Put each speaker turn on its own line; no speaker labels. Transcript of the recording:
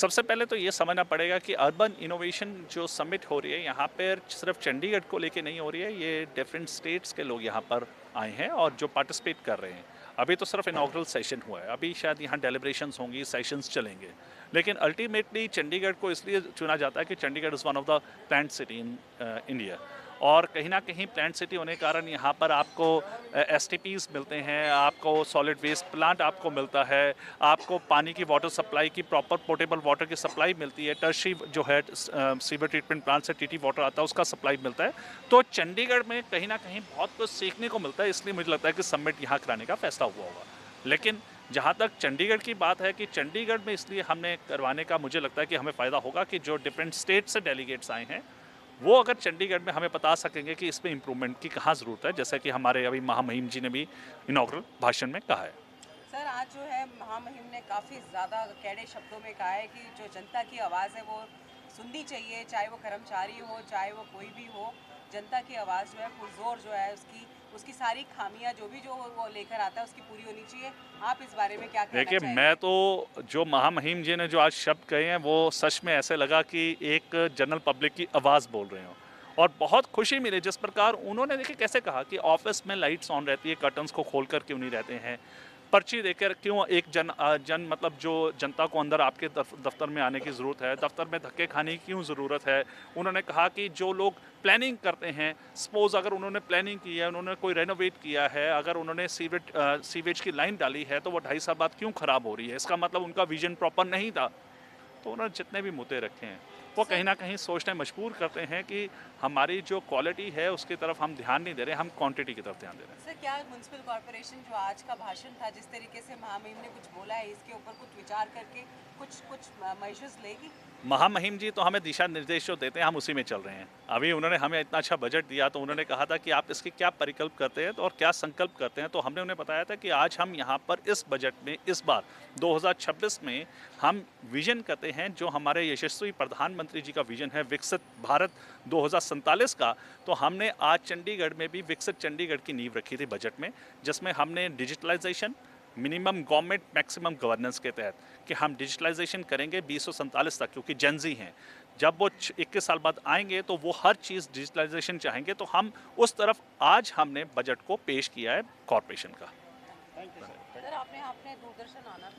सबसे पहले तो ये समझना पड़ेगा कि अर्बन इनोवेशन जो समिट हो रही है यहाँ पर सिर्फ चंडीगढ़ को लेके नहीं हो रही है, ये डिफरेंट स्टेट्स के लोग यहाँ पर आए हैं और जो पार्टिसिपेट कर रहे हैं। अभी तो सिर्फ इनॉग्रल सेशन हुआ है, अभी शायद यहाँ डेलिब्रेशंस होंगी, सेशंस चलेंगे, लेकिन अल्टीमेटली चंडीगढ़ को इसलिए चुना जाता है कि Chandigarh is one of the plant city in India. और कहीं ना कहीं प्लांट सिटी होने के कारण यहाँ पर आपको एसटीपीज मिलते हैं, आपको सॉलिड वेस्ट प्लांट आपको मिलता है, आपको पानी की वाटर सप्लाई की प्रॉपर पोर्टेबल वाटर की सप्लाई मिलती है, टर्शरी जो है सीवर ट्रीटमेंट प्लांट से टीटी वाटर आता है उसका सप्लाई मिलता है। तो चंडीगढ़ में कहीं ना कहीं बहुत कुछ सीखने को मिलता है, इसलिए मुझे लगता है कि समिट यहाँ कराने का फैसला हुआ होगा। लेकिन जहाँ तक चंडीगढ़ की बात है कि चंडीगढ़ में इसलिए हमने करवाने का मुझे लगता है कि हमें फ़ायदा होगा कि जो डिफरेंट स्टेट से डेलीगेट्स आए हैं वो अगर चंडीगढ़ में हमें बता सकेंगे कि इसमें इम्प्रूवमेंट की कहाँ ज़रूरत है, जैसे कि हमारे अभी महामहिम जी ने भी इनॉग्रल भाषण में कहा है।
सर, आज जो है महामहिम ने काफ़ी ज़्यादा कड़े शब्दों में कहा है कि जो जनता की आवाज़ है वो सुननी चाहिए, चाहे वो कर्मचारी हो, चाहे वो कोई भी हो। जनता की आवाज़ जो है पुरजोर जो है उसकी उसकी सारी खामियां जो भी जो वो लेकर आता है उसकी पूरी होनी चाहिए। आप इस बारे में क्या कहना
देखिए,
चाहेंगे?
मैं तो जो महामहिम जी ने जो आज शब्द कहे हैं वो सच में ऐसे लगा कि एक जनरल पब्लिक की आवाज़ बोल रहे हो, और बहुत खुशी मिली जिस प्रकार उन्होंने, देखिए कैसे कहा कि ऑफिस में लाइट्स ऑन रहती है, कर्टन्स को खोल कर क्यों नहीं रहते हैं, पर्ची देकर क्यों एक जन मतलब जो जनता को अंदर आपके दफ्तर में आने की ज़रूरत है, दफ्तर में धक्के खाने की क्यों ज़रूरत है। उन्होंने कहा कि जो लोग प्लानिंग करते हैं, सपोज अगर उन्होंने प्लानिंग की है, उन्होंने कोई रेनोवेट किया है, अगर उन्होंने सीवेज की लाइन डाली है तो वो 2.5 साल बाद क्यों ख़राब हो रही है, इसका मतलब उनका विजन प्रॉपर नहीं था। तो उन्होंने जितने भी मुद्दे रखे हैं वो कहीं ना कहीं सोचने मजबूर करते हैं कि हमारी जो क्वालिटी है उसकी तरफ हम ध्यान नहीं दे रहे, हम क्वांटिटी की तरफ ध्यान दे रहे हैं।
सर, क्या म्युनिसिपल कॉर्पोरेशन जो आज का भाषण था, जिस तरीके से महामहिम ने कुछ बोला है, इसके ऊपर कुछ विचार करके कुछ कुछ मेजर्स लेगी?
महामहिम जी तो हमें दिशा निर्देश जो देते हैं हम उसी में चल रहे हैं। अभी उन्होंने हमें इतना अच्छा बजट दिया तो उन्होंने कहा था कि आप इसकी क्या परिकल्प करते हैं और क्या संकल्प करते हैं, तो हमने उन्हें बताया था कि आज हम यहाँ पर इस बजट में इस बार 2026 में हम विजन करते हैं, जो हमारे यशस्वी प्रधानमंत्री जी का विजन है विकसित भारत 2047 का। तो हमने आज चंडीगढ़ में भी विकसित चंडीगढ़ की नींव रखी थी बजट में, जिसमें हमने digitalisation, minimum government maximum governance के तहत कि हम डिजिटलाइजेशन करेंगे 2047 तक, क्योंकि जेनजी हैं, जब वो 21 साल बाद आएंगे तो वो हर चीज़ डिजिटलाइजेशन चाहेंगे, तो हम उस तरफ आज हमने बजट को पेश किया है कॉरपोरेशन का।
सर, आपने आपने दूरदर्शन आना था।